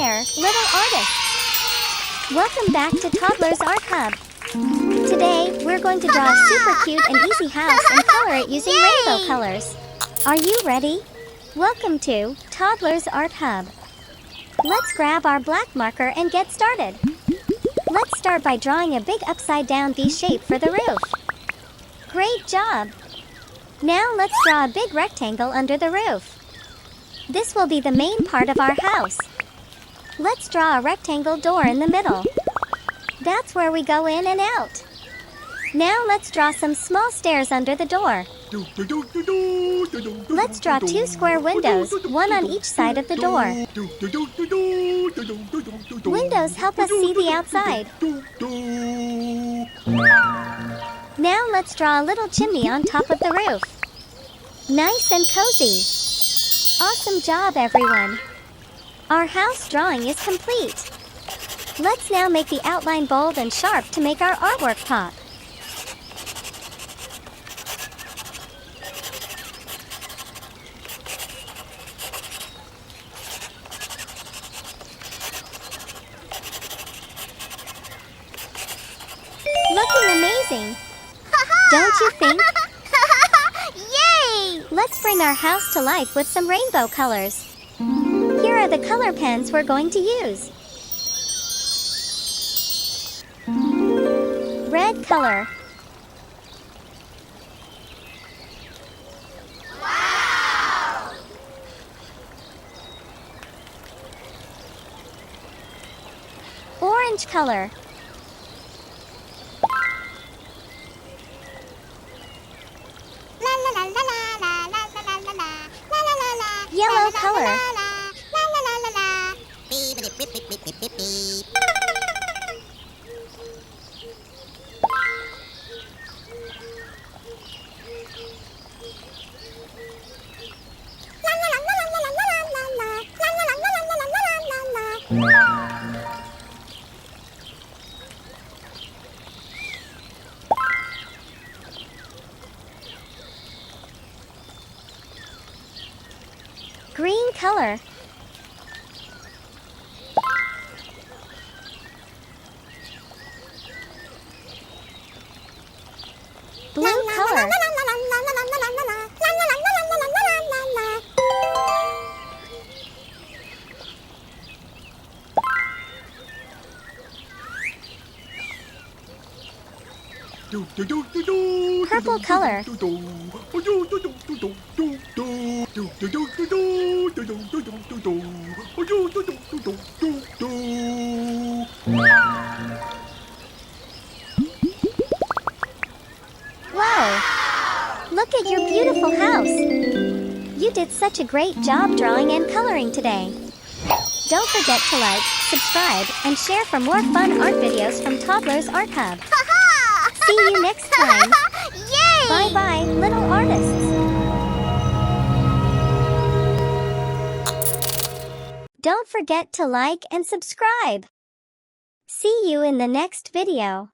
there, little artists! Welcome back to Toddlers Art Hub. Today, we're going to draw a super cute and easy house and color it using rainbow colors. Are you ready? Welcome to Toddlers Art Hub. Let's grab our black marker and get started. Let's start by drawing a big upside-down V shape for the roof. Great job! Now let's draw a big rectangle under the roof. This will be the main part of our house. Let's draw a rectangle door in the middle. That's where we go in and out. Now let's draw some small stairs under the door. Let's draw 2 square windows, one on each side of the door. Windows help us see the outside. Now let's draw a little chimney on top of the roof. Nice and cozy. Awesome job, everyone. Our house drawing is complete. Let's now make the outline bold and sharp to make our artwork pop. Looking amazing! Don't you think? Yay! Let's bring our house to life with some rainbow colors. Here are the color pens we're going to use. Red color. Wow! Orange color. Yellow color. Green color. Blue color. Purple color. Wow! Look at your beautiful house! You did such a great job drawing and coloring today. Don't forget to like, subscribe, and share for more fun art videos from Toddlers Art Hub. See you next time! Yay! Bye-bye, little artists! Don't forget to like and subscribe. See you in the next video.